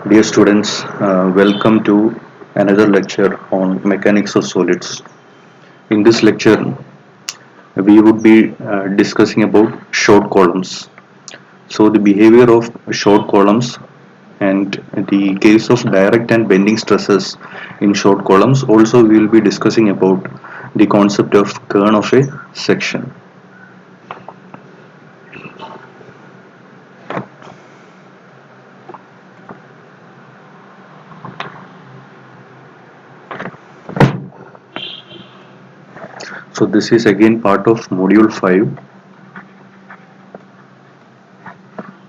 Dear students, welcome to another lecture on mechanics of solids. In this lecture, we would be discussing about short columns. So the behavior of short columns and the case of direct and bending stresses in short columns. Also, we will be discussing about the concept of kern of a section. So this is again part of module 5.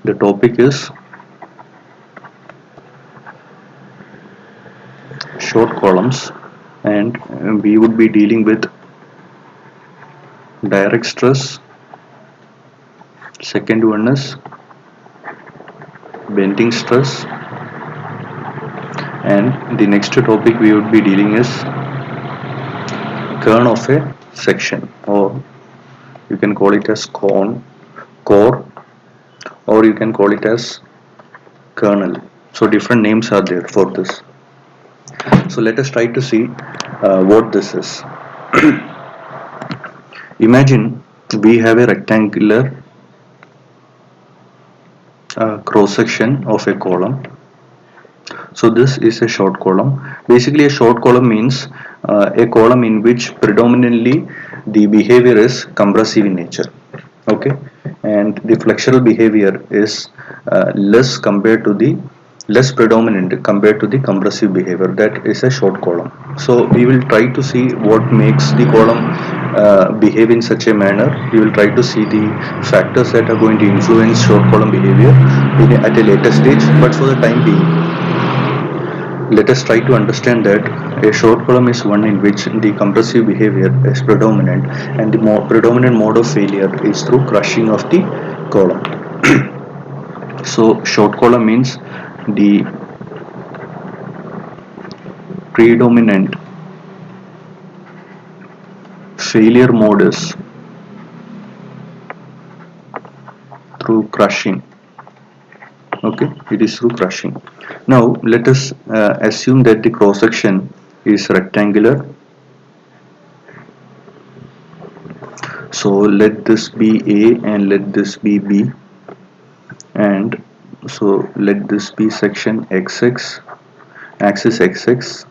The topic is short columns, and we would be dealing with direct stress. Second one is bending stress, and the next topic we would be dealing is kern of a section, or you can call it as core, or you can call it as kernel. So different names are there for this. So let us try to see what this is. Imagine we have a rectangular cross section of a column. So this is a short column. Basically, a short column means a column in which predominantly the behavior is compressive in nature. Okay, and the flexural behavior is less predominant compared to the compressive behavior. That is a short column. So we will try to see what makes the column behave in such a manner. We will try to see the factors that are going to influence short column behavior at a later stage. But for the time being, let us try to understand that a short column is one in which the compressive behavior is predominant, and the predominant mode of failure is through crushing of the column. So short column means the predominant failure mode is through crushing. Okay, it is through crushing. Now let us assume that the cross section is rectangular. So let this be A and let this be B, and so let this be section XX, axis XX,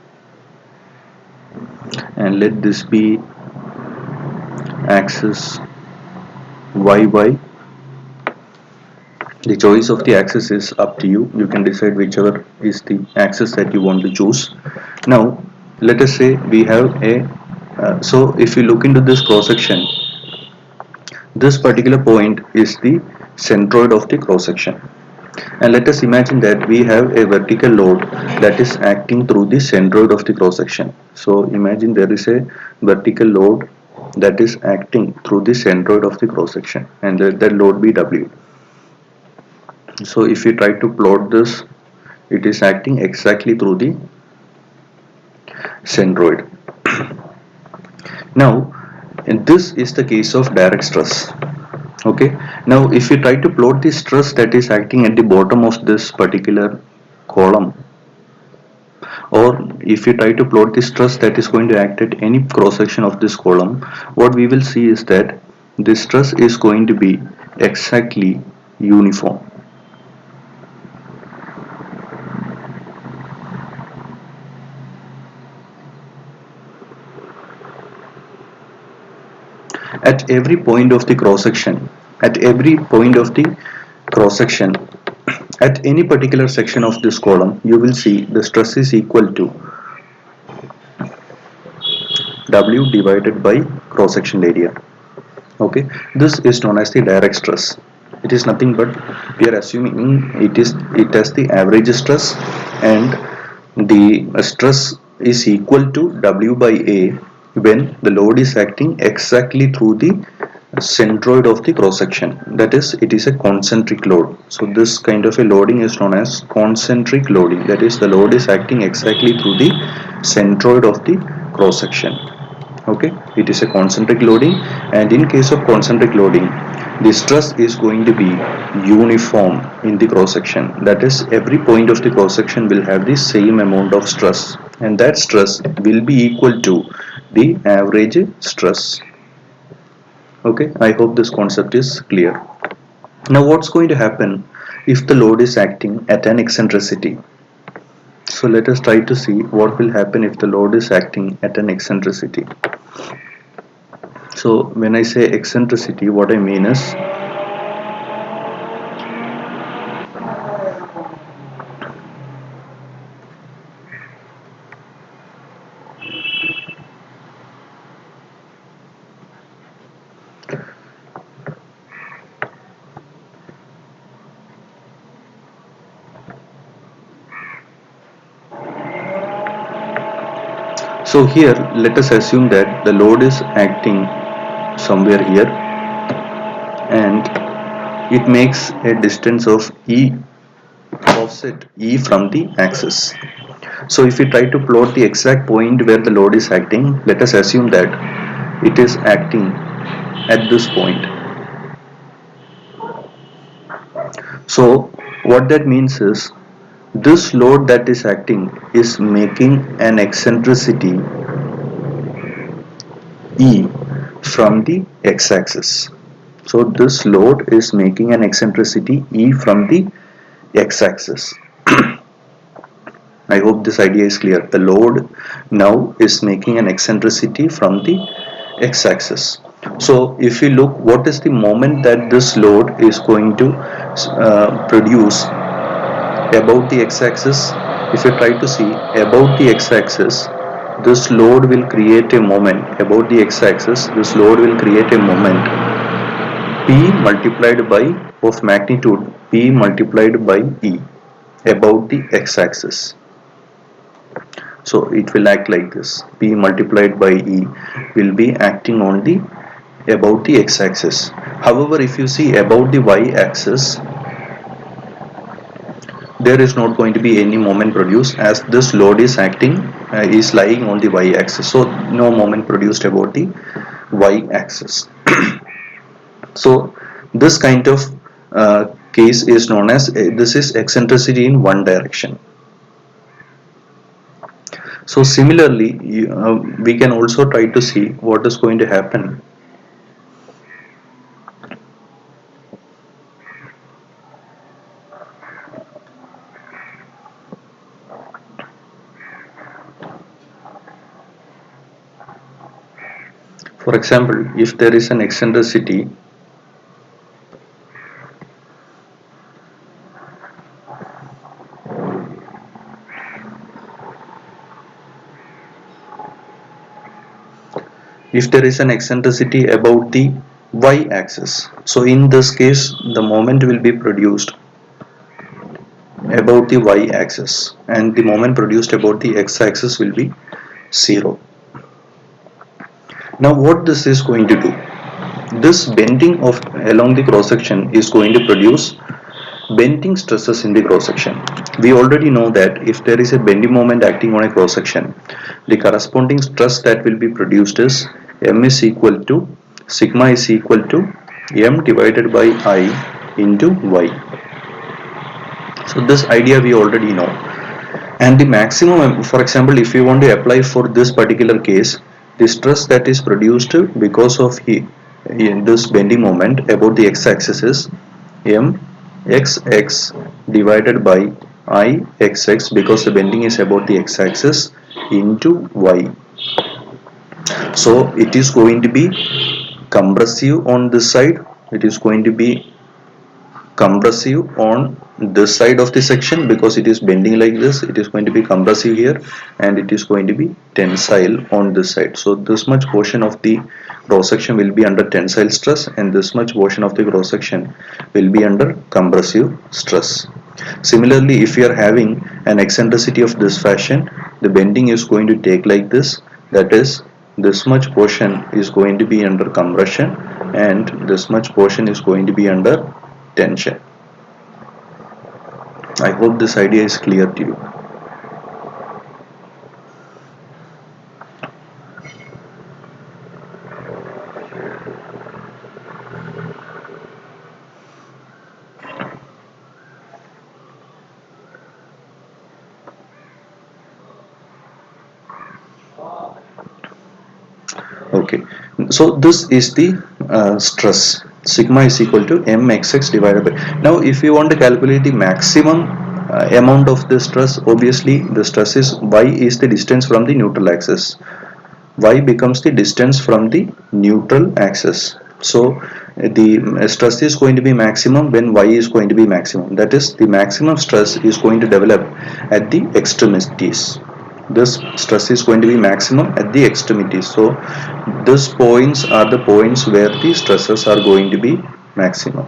and let this be axis YY. The choice of the axis is up to you. You can decide whichever is the axis that you want to choose. Now let us say we have a so if you look into this cross section, this particular point is the centroid of the cross section, and let us imagine that we have a vertical load that is acting through the centroid of the cross section. So imagine there is a vertical load that is acting through the centroid of the cross section, and let that load be W. So if you try to plot this, it is acting exactly through the centroid. Now, and this is the case of direct stress. Okay, now if you try to plot the stress that is acting at the bottom of this particular column, or if you try to plot the stress that is going to act at any cross section of this column, what we will see is that the stress is going to be exactly uniform. At every point of the cross section, at every point of the cross section, at any particular section of this column, you will see the stress is equal to W divided by cross section area. Okay, this is known as the direct stress. It is nothing but we are assuming it has the average stress, and the stress is equal to W by A when the load is acting exactly through the centroid of the cross section. That is, it is a concentric load. So this kind of a loading is known as concentric loading. That is, the load is acting exactly through the centroid of the cross section. Okay, it is a concentric loading, and in case of concentric loading, the stress is going to be uniform in the cross section. That is, every point of the cross section will have the same amount of stress, and that stress will be equal to the average stress. Okay, I hope this concept is clear. Now what's going to happen if the load is acting at an eccentricity? So let us try to see what will happen if the load is acting at an eccentricity. So when I say eccentricity, what I mean is so here let us assume that the load is acting somewhere here, and it makes a distance of E, offset E from the axis. So if we try to plot the exact point where the load is acting, let us assume that it is acting at this point. So what that means is this load that is acting is making an eccentricity E from the x-axis. So this load is making an eccentricity E from the x-axis. I hope this idea is clear. The load now is making an eccentricity from the x-axis. So if you look, what is the moment that this load is going to produce about the x-axis? If you try to see about the x-axis, this load will create a moment about the x-axis. This load will create a moment P multiplied by of magnitude P multiplied by E about the x-axis. So it will act like this. P multiplied by E will be acting on the about the x-axis. However, if you see about the y-axis, there is not going to be any moment produced, as this load is acting is lying on the y-axis. So no moment produced about the y-axis. So this kind of case is known as this is eccentricity in one direction. So similarly, we can also try to see what is going to happen. For example, if there is an eccentricity about the y-axis, so in this case the moment will be produced about the y-axis, and the moment produced about the x-axis will be 0. Now what this is going to do, this bending of along the cross section is going to produce bending stresses in the cross section. We already know that if there is a bending moment acting on a cross section, the corresponding stress that will be produced is M is equal to sigma is equal to M divided by I into Y. So this idea we already know, and the maximum, for example, if you want to apply for this particular case, the stress that is produced because of this bending moment about the x-axis is M xx divided by I xx, because the bending is about the x-axis, into Y. So it is going to be compressive on this side, it is going to be compressive on this side of the section because it is bending like this, it is going to be compressive here, and it is going to be tensile on this side. So this much portion of the cross section will be under tensile stress, and this much portion of the cross section will be under compressive stress. Similarly, if you are having an eccentricity of this fashion, the bending is going to take like this, that is, this much portion is going to be under compression and this much portion is going to be under tension. I hope this idea is clear to you. Okay, so this is the stress. Sigma is equal to mxx divided by. Now, if you want to calculate the maximum amount of the stress, obviously the stress is y is the distance from the neutral axis. Y becomes the distance from the neutral axis. So the stress is going to be maximum when y is going to be maximum. That is, the maximum stress is going to develop at the extremities. This stress is going to be maximum at the extremities. So these points are the points where the stresses are going to be maximum.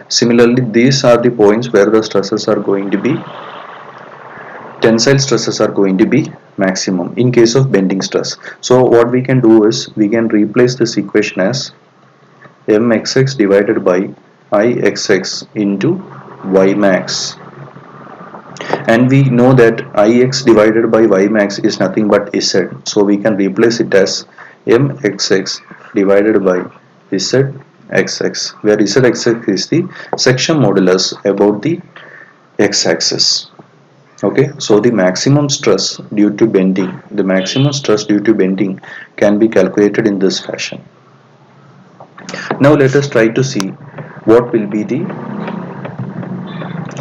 Similarly, these are the points where the stresses are going to be, tensile stresses are going to be maximum in case of bending stress. So what we can do is we can replace this equation as mxx divided by ixx into y max, and we know that ix divided by y max is nothing but z, so we can replace it as mxx divided by zxx, where zxx is the section modulus about the x-axis. Okay, so the maximum stress due to bending, can be calculated in this fashion. Now let us try to see what will be the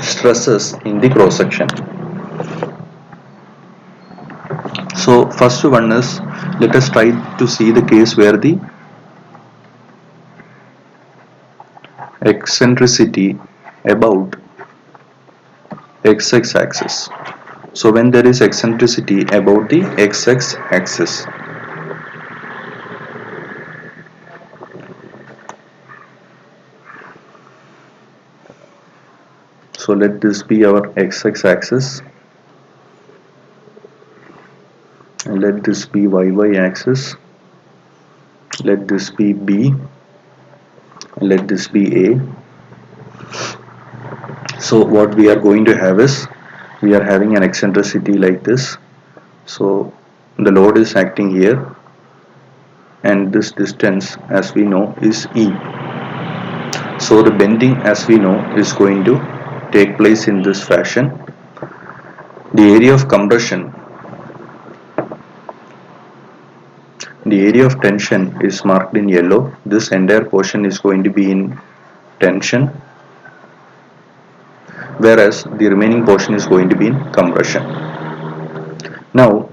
stresses in the cross section. So first one is, let us try to see the case where the eccentricity about x-axis axis. So when there is eccentricity about the x-axis axis, so let this be our x-axis axis and let this be y axis, let this be b, let this be a. So what we are going to have is, we are having an eccentricity like this. So the load is acting here and this distance, as we know, is e. So the bending, as we know, is going to take place in this fashion. The area of compression, the area of tension is marked in yellow. This entire portion is going to be in tension, whereas the remaining portion is going to be in compression. Now,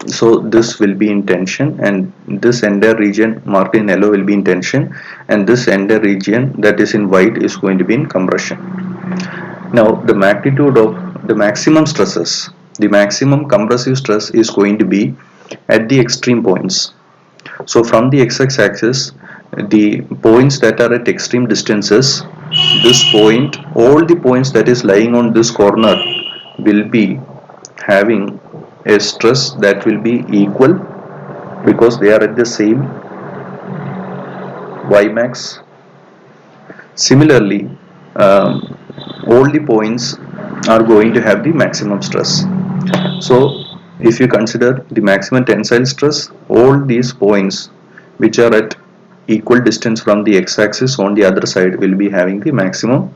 so this will be in tension, and this entire region marked in yellow will be in tension, and this entire region that is in white is going to be in compression. Now the magnitude of the maximum stresses, the maximum compressive stress is going to be at the extreme points. So from the x-axis, the points that are at extreme distances, this point, all the points that is lying on this corner will be having a stress that will be equal, because they are at the same y max. Similarly, all the points are going to have the maximum stress. So if you consider the maximum tensile stress, all these points which are at equal distance from the x-axis on the other side will be having the maximum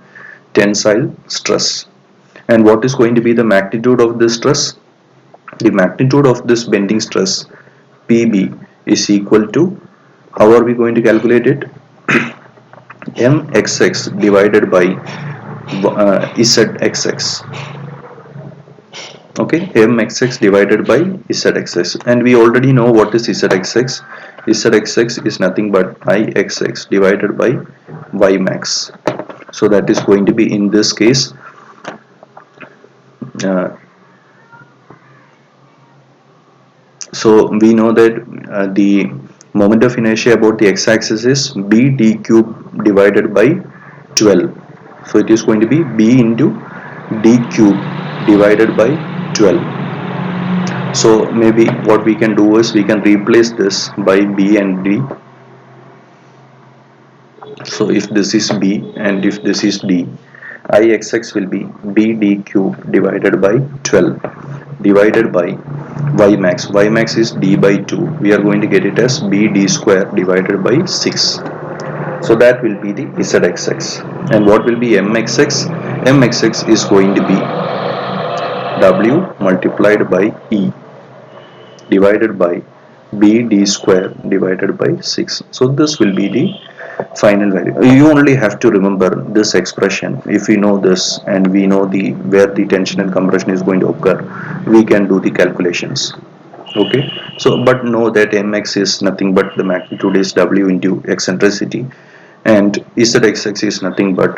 tensile stress. And what is going to be the magnitude of this stress? The magnitude of this bending stress, PB, is equal to, how are we going to calculate it? mxx divided by zxx. Okay, mxx divided by zxx, and we already know what is zxx. Zxx is nothing but ixx divided by y max. So that is going to be, in this case, so we know that the Moment of inertia about the x-axis is b d cube divided by 12. So it is going to be b into d cube divided by 12. So maybe what we can do is we can replace this by b and d. So if this is b and if this is d, Ixx will be b d cube divided by 12 divided by y max. Y max is d by 2. We are going to get it as b d square divided by 6. So that will be the Zxx. And what will be Mxx? Mxx is going to be W multiplied by E divided by b d square divided by 6. So this will be the final value. You only have to remember this expression. If we know this and we know the where the tension and compression is going to occur, we can do the calculations. Okay, so but know that mx is nothing but the magnitude is w into eccentricity, and zxx is nothing but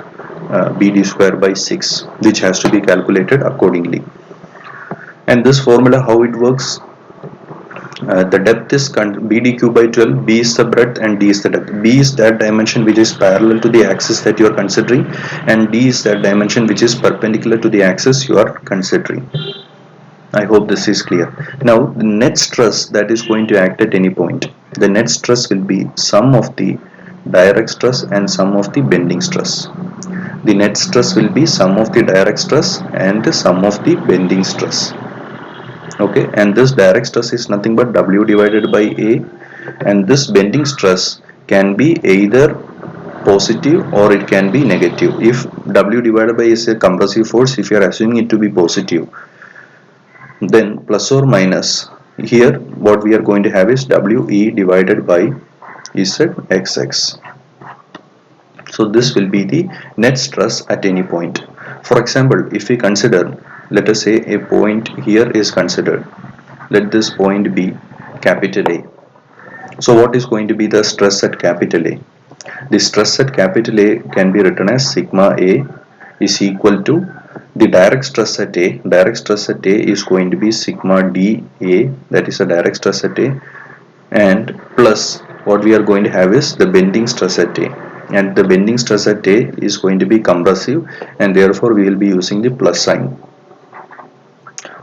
bd square by 6, which has to be calculated accordingly. And this formula, how it works, the depth is bd cube by 12, b is the breadth and d is the depth. B is that dimension which is parallel to the axis that you are considering, and d is that dimension which is perpendicular to the axis you are considering. I hope this is clear. Now the net stress that is going to act at any point, the net stress will be sum of the direct stress and sum of the bending stress. The net stress will be sum of the direct stress and the sum of the bending stress. Okay, and this direct stress is nothing but W divided by A, and this bending stress can be either positive or it can be negative. If W divided by is a compressive force, if you are assuming it to be positive, then plus or minus, here what we are going to have is WE divided by Zxx. So this will be the net stress at any point. For example, if we consider, let us say a point here is considered, let this point be capital A. So what is going to be the stress at capital A? The stress at capital A can be written as sigma A is equal to the direct stress at A. Direct stress at A is going to be sigma dA, that is a direct stress at A, and plus what we are going to have is the bending stress at A, and the bending stress at A is going to be compressive, and therefore we will be using the plus sign.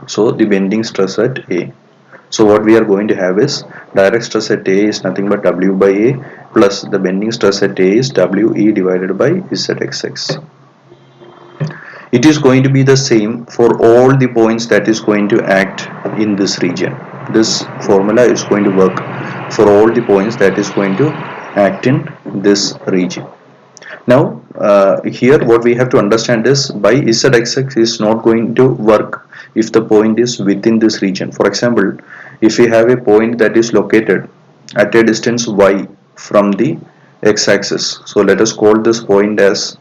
So the bending stress at A. So what we are going to have is direct stress at A is nothing but W by A, plus the bending stress at A is WE divided by Zxx. It is going to be the same for all the points that is going to act in this region. This formula is going to work for all the points that is going to act in this region. Now here what we have to understand is by Zxx is not going to work if the point is within this region. For example, if we have a point that is located at a distance y from the x-axis, so let us call this point as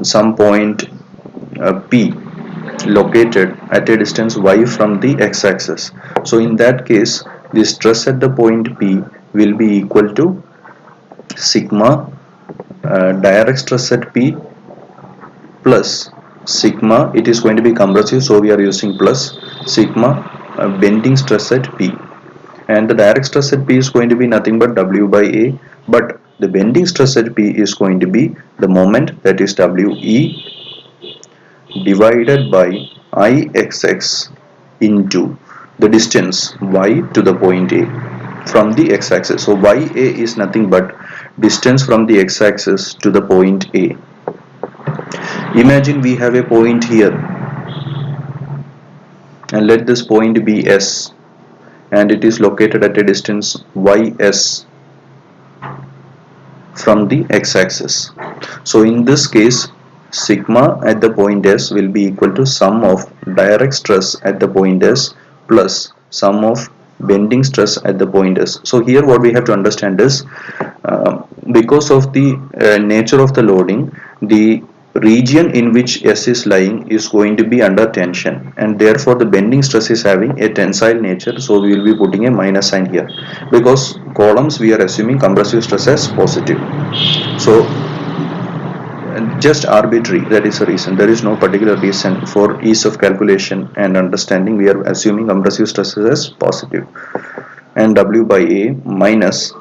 some point P located at a distance y from the x-axis. So in that case, the stress at the point P will be equal to sigma direct stress at P plus sigma, it is going to be compressive, so we are using plus sigma bending stress at P, and the direct stress at P is going to be nothing but W by A, but the bending stress at P is going to be the moment, that is WE divided by Ixx into the distance y to the point A from the x-axis. So YA is nothing but distance from the x-axis to the point A. Imagine we have a point here, and let this point be S, and it is located at a distance ys from the x-axis. So in this case, sigma at the point S will be equal to sum of direct stress at the point S plus sum of bending stress at the point S. So here what we have to understand is because of the nature of the loading, the region in which S is lying is going to be under tension, and therefore the bending stress is having a tensile nature, so we will be putting a minus sign here, because columns we are assuming compressive stress as positive. So just arbitrary, that is the reason. There is no particular reason. For ease of calculation and understanding, we are assuming compressive stresses as positive, and W by A minus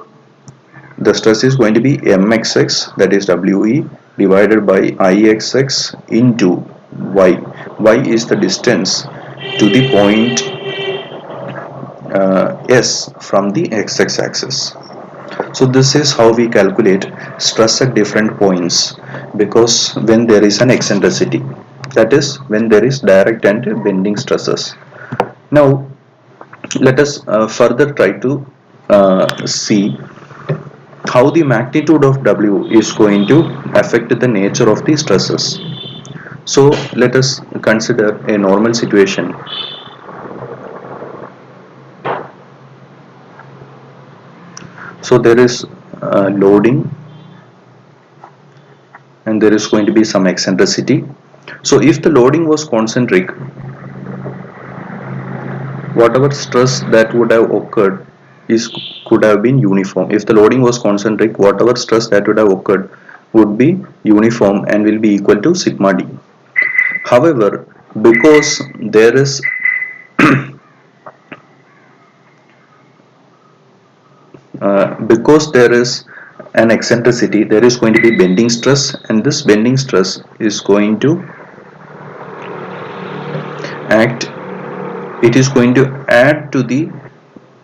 the stress is going to be mxx, that is We, divided by Ixx into y. Y is the distance to the point S from the xx axis. So this is how we calculate stress at different points, because when there is an eccentricity, that is when there is direct and bending stresses. Now let us further try to see how the magnitude of W is going to affect the nature of the stresses. So let us consider a normal situation. So there is loading and there is going to be some eccentricity. So if the loading was concentric, whatever stress that would have occurred is could have been uniform. If the loading was concentric, whatever stress that would have occurred would be uniform and will be equal to sigma d. However, because there is because there is an eccentricity, there is going to be bending stress, and this bending stress is going to act, it is going to add to the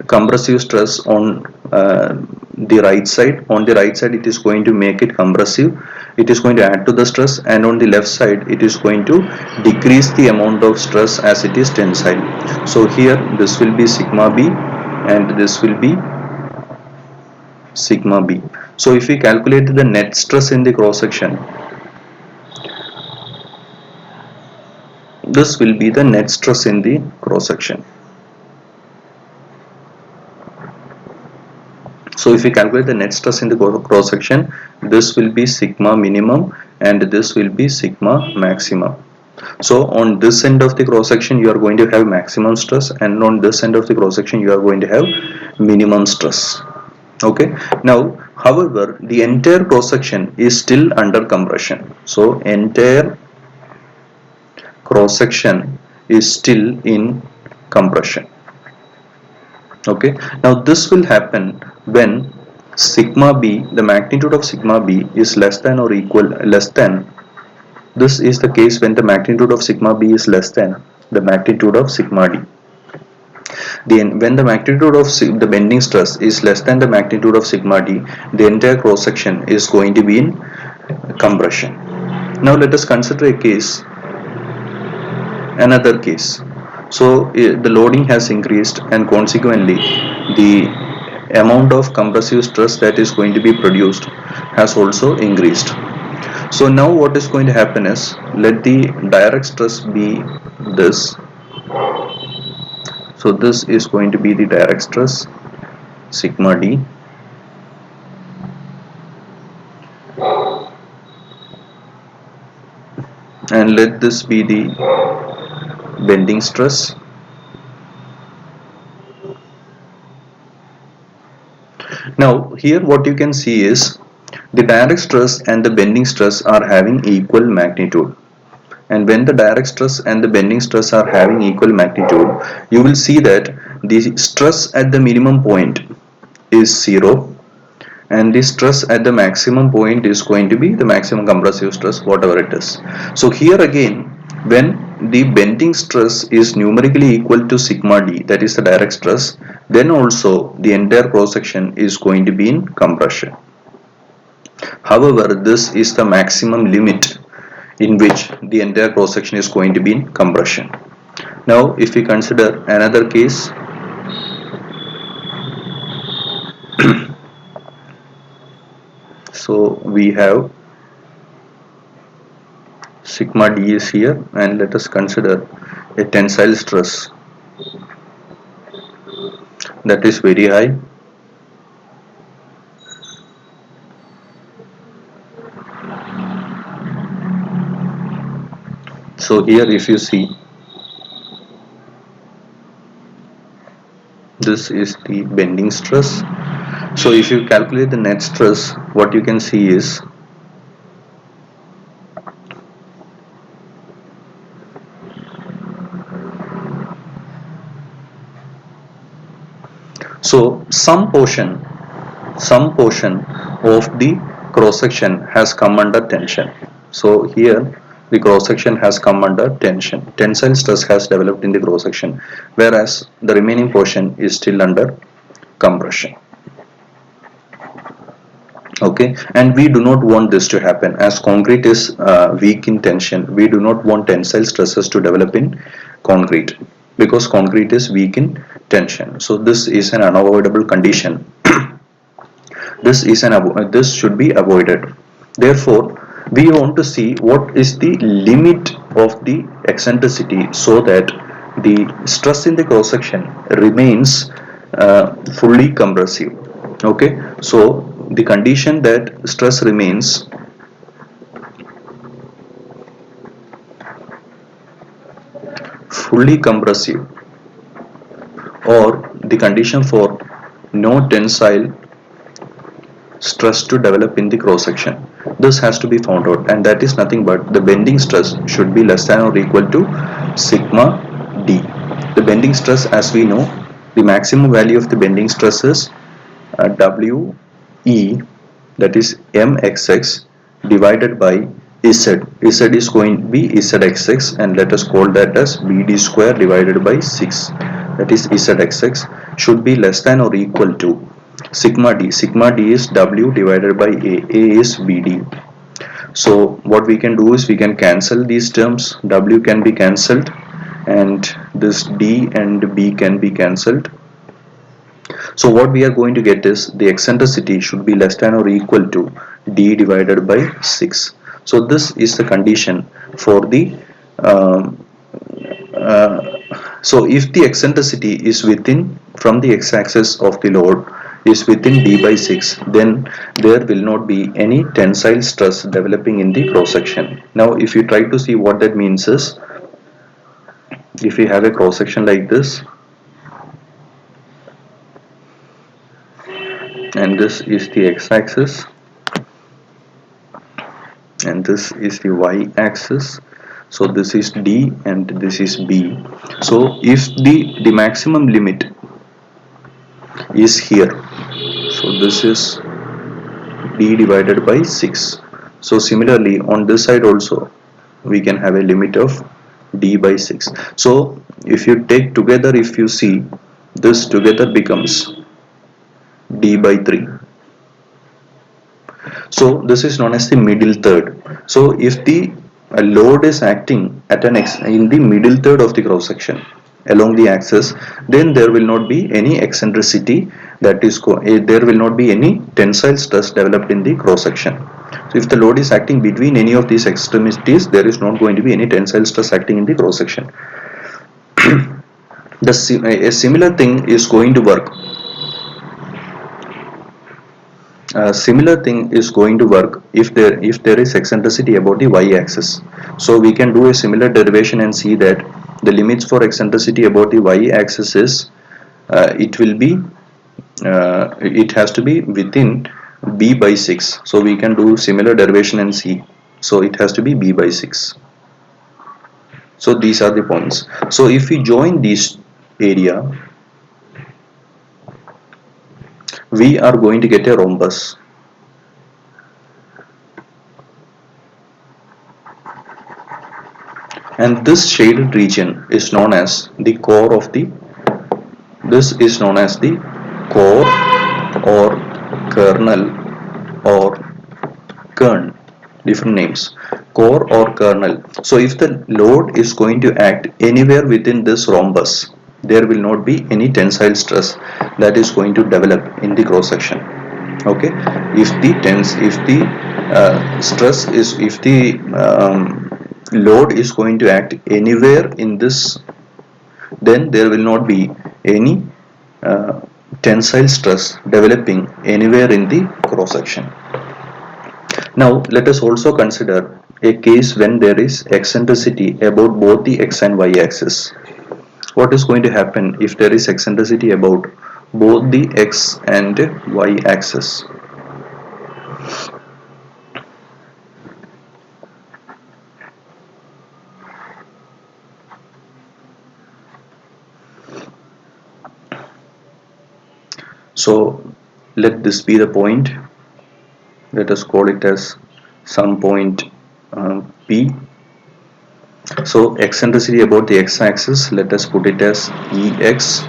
compressive stress on the right side. On the right side it is going to make it compressive, it is going to add to the stress, and on the left side it is going to decrease the amount of stress as it is tensile. So here this will be sigma b and this will be sigma b. So if we calculate the net stress in the cross section, this will be the net stress in the cross section. So if we calculate the net stress in the cross section, this will be sigma minimum and this will be sigma maximum. So on this end of the cross section you are going to have maximum stress, and on this end of the cross section you are going to have minimum stress. Okay, now however the entire cross section is still under compression. So entire cross section is still in compression. Okay, now this will happen when sigma b, the magnitude of sigma b is less than or equal, less than, this is the case when the magnitude of sigma b is less than the magnitude of sigma d. Then when the magnitude of the bending stress is less than the magnitude of sigma d, the entire cross section is going to be in compression. Now let us consider a case, another case. So the loading has increased and consequently the amount of compressive stress that is going to be produced has also increased. So now what is going to happen is, let the direct stress be this. So this is going to be the direct stress sigma d, and let this be the bending stress. Now here what you can see is the direct stress and the bending stress are having equal magnitude, and when the direct stress and the bending stress are having equal magnitude, you will see that the stress at the minimum point is 0 and the stress at the maximum point is going to be the maximum compressive stress, whatever it is. So here again, when the bending stress is numerically equal to sigma d, that is the direct stress, then also the entire cross section is going to be in compression. However, this is the maximum limit in which the entire cross section is going to be in compression. Now if we consider another case, so we have sigma d is here, and let us consider a tensile stress that is very high. So here if you see, this is the bending stress. So if you calculate the net stress, what you can see is So some portion of the cross section has come under tension. So here the cross section has come under tension. Tensile stress has developed in the cross section, whereas the remaining portion is still under compression. Okay, and we do not want this to happen. As concrete is weak in tension, we do not want tensile stresses to develop in concrete, because concrete is weak in tension. So this is an unavoidable condition. This should be avoided. Therefore we want to see what is the limit of the eccentricity, so that the stress in the cross section remains fully compressive. Okay, so the condition that stress remains fully compressive, or the condition for no tensile stress to develop in the cross section, this has to be found out, and that is nothing but the bending stress should be less than or equal to sigma d. The bending stress, as we know, the maximum value of the bending stress is we, that is mxx, divided by z. Z is going to be zxx, and let us call that as bd square divided by 6, that is zxx, should be less than or equal to sigma d. Sigma d is w divided by a is bd. So what we can do is we can cancel these terms. W can be cancelled, and this d and b can be cancelled. So what we are going to get is the eccentricity should be less than or equal to d divided by 6. So this is the condition for the uh, so if the eccentricity is within, from the x-axis of the load is within d by 6, then there will not be any tensile stress developing in the cross section. Now if you try to see what that means is, if you have a cross section like this, and this is the x-axis and this is the y-axis, so this is d and this is b. So if the maximum limit is here, so this is d divided by 6. So similarly on this side also we can have a limit of d by 6. So if you take together, if you see, this together becomes d by 3. So this is known as the middle third. So if the load is acting at an in the middle third of the cross section along the axis, then there will not be any eccentricity, that is there will not be any tensile stress developed in the cross section. So if the load is acting between any of these extremities, there is not going to be any tensile stress acting in the cross section. A similar thing is going to work. A similar thing is going to work if there is eccentricity about the y-axis. So we can do a similar derivation and see that the limits for eccentricity about the y-axis is it will be it has to be within b by 6. So we can do similar derivation and see. So it has to be b by 6. So these are the points. So if we join this area, we are going to get a rhombus. And this shaded region is known as the core of the, this is known as the core or kernel or kern, different names, core or kernel. So if the load is going to act anywhere within this rhombus, there will not be any tensile stress that is going to develop in the cross section. Okay, if the stress is, if the load is going to act anywhere in this, then there will not be any tensile stress developing anywhere in the cross section. Now let us also consider a case when there is eccentricity about both the x and y axis. What is going to happen if there is eccentricity about both the x and y axis? So let this be the point. Let us call it as some point P. So eccentricity about the x-axis, let us put it as Ex,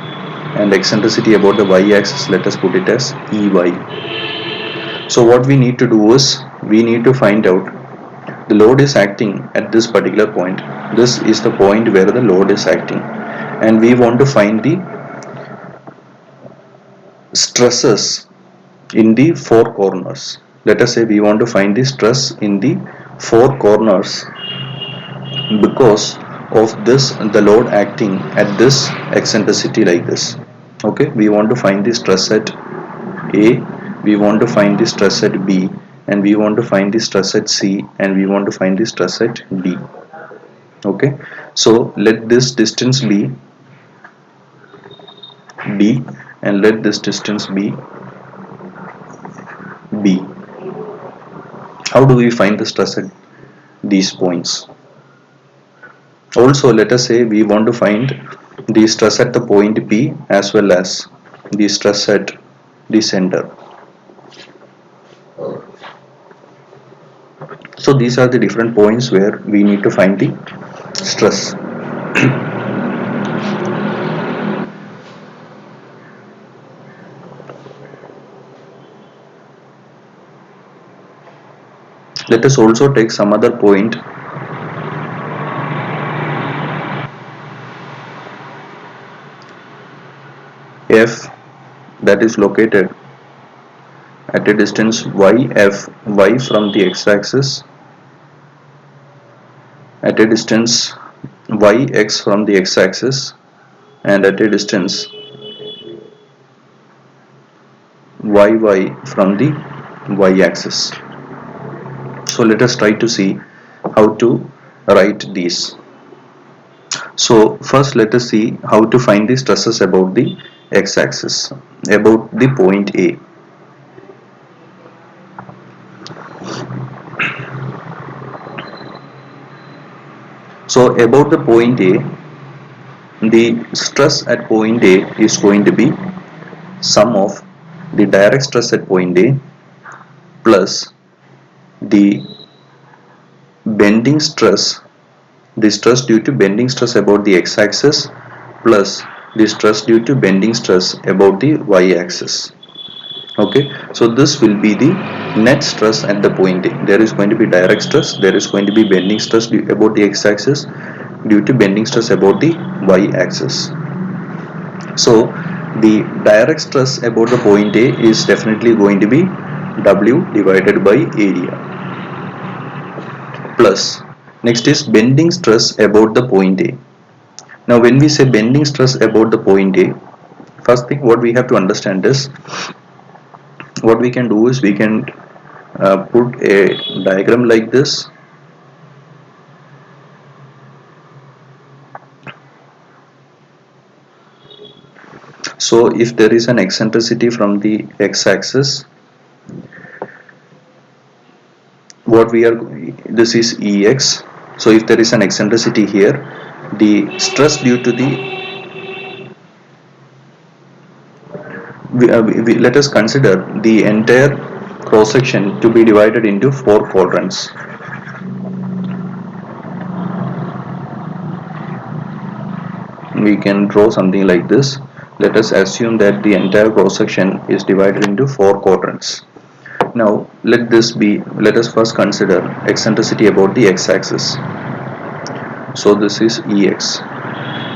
and eccentricity about the y-axis, let us put it as Ey. So what we need to do is, we need to find out the load is acting at this particular point. This is the point where the load is acting, and we want to find the stresses in the four corners. Let us say we want to find the stress in the four corners because of this, the load acting at this eccentricity like this. Okay, we want to find the stress at A, we want to find the stress at B, and we want to find the stress at C, and we want to find the stress at D. Okay, so let this distance be D, and let this distance be B. How do we find the stress at these points? Also, let us say we want to find the stress at the point P as well as the stress at the center. So these are the different points where we need to find the stress. Let us also take some other point. F, that is located at a distance y from the x-axis, at a distance yx from the x-axis, and at a distance yy from the y-axis. So let us try to see how to write these. So first let us see how to find the stresses about the x-axis, about the point A. So about the point A, the stress at point A is going to be sum of the direct stress at point A plus the bending stress, the stress due to bending stress about the x-axis plus the stress due to bending stress about the y-axis. Okay, so this will be the net stress at the point A. There is going to be direct stress, there is going to be bending stress about the x-axis due to bending stress about the y-axis. So the direct stress about the point A is definitely going to be W divided by area, plus next is bending stress about the point A. Now when we say bending stress about the point A, first thing what we have to understand is, what we can do is we can put a diagram like this. So if there is an eccentricity from the x-axis, what we are, this is Ex. So if there is an eccentricity here, the stress due to the let us consider the entire cross section to be divided into four quadrants. We can draw something like this. Let us assume that the entire cross section is divided into four quadrants. Now let us first consider eccentricity about the x-axis. So this is Ex.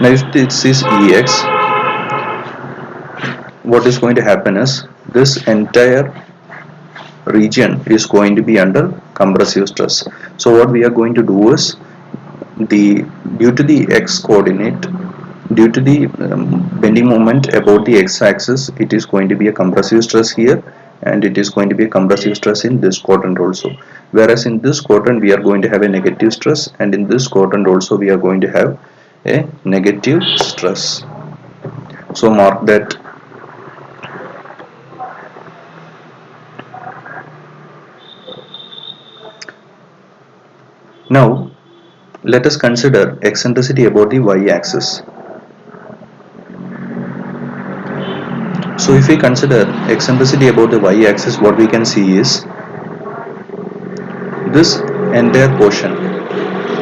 Now if this is Ex, what is going to happen is this entire region is going to be under compressive stress. So what we are going to do is, the due to the x coordinate, due to the bending moment about the x-axis, it is going to be a compressive stress here, and it is going to be a compressive stress in this quadrant also. Whereas in this quadrant we are going to have a negative stress, and in this quadrant also we are going to have a negative stress. So mark that. Now let us consider eccentricity about the y-axis. So So if we consider eccentricity about the y-axis, what we can see is this entire portion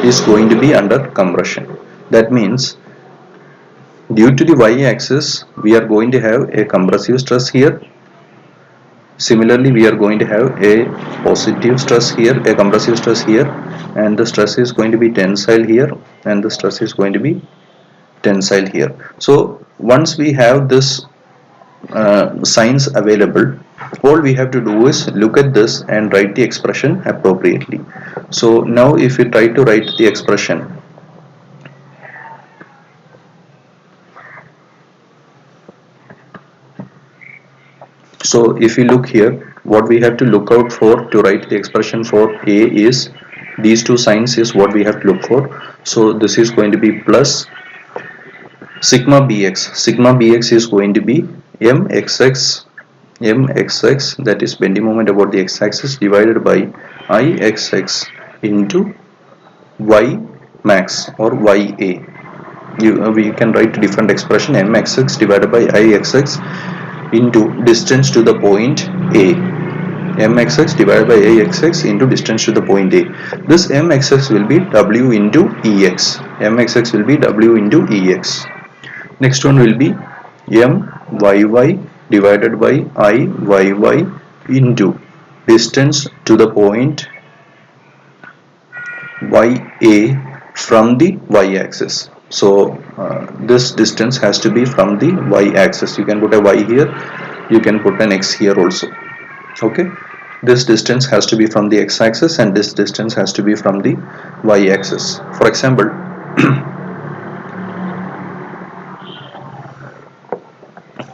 is going to be under compression. That means due to the y-axis we are going to have a compressive stress here. Similarly, we are going to have a positive stress here, a compressive stress here, and the stress is going to be tensile here, and the stress is going to be tensile here. So once we have this signs available, all we have to do is look at this and write the expression appropriately. So now if we try to write the expression, so if we look here, what we have to look out for to write the expression for A is these two signs is what we have to look for. So this is going to be plus sigma bx. Sigma bx is going to be mxx, that is bending moment about the x-axis, divided by ixx into y max or ya. We can write different expression mxx divided by ixx into distance to the point A. mxx divided by axx into distance to the point A. This mxx will be w into ex. mxx will be w into ex. Next one will be myy divided by iyy into distance to the point ya from the y-axis. So this distance has to be from the y-axis. You can put a y here, you can put an x here also. Okay, this distance has to be from the x-axis and this distance has to be from the y-axis. For example,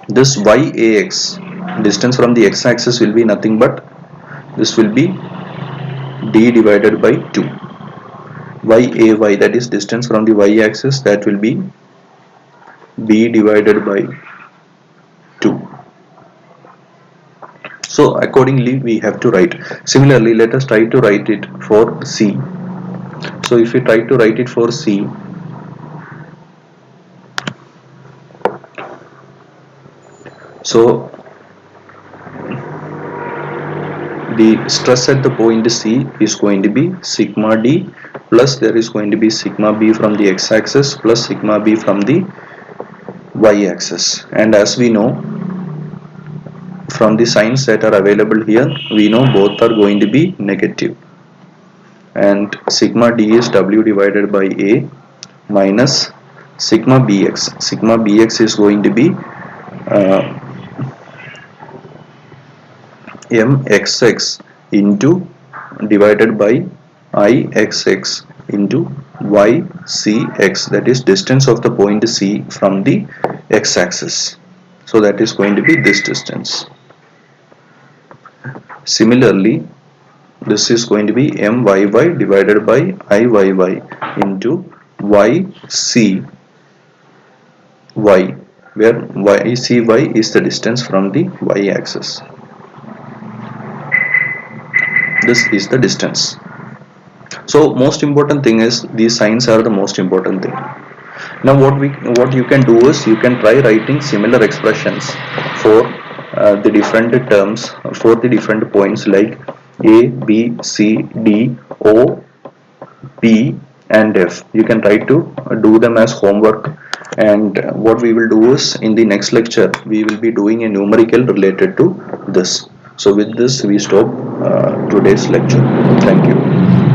this yax distance from the x-axis will be nothing but this will be d divided by 2. Yay, that is distance from the y-axis, that will be b divided by 2. So accordingly we have to write. Similarly, let us try to write it for C. So if we try to write it for C, so the stress at the point C is going to be sigma d plus there is going to be sigma b from the x-axis plus sigma b from the y-axis, and as we know from the signs that are available here, we know both are going to be negative, and sigma d is w divided by a minus sigma bx. Sigma bx is going to be mxx into divided by ixx into ycx, that is distance of the point C from the x-axis. So that is going to be this distance. Similarly, this is going to be myy divided by iyy into ycy, where ycy is the distance from the y-axis. This is the distance. So most important thing is these signs are the most important thing. Now what you can do is you can try writing similar expressions for the different terms for the different points like A, B, C, D, O, P and F. You can try to do them as homework, and what we will do is in the next lecture we will be doing a numerical related to this. So with this we stop today's lecture. Thank you.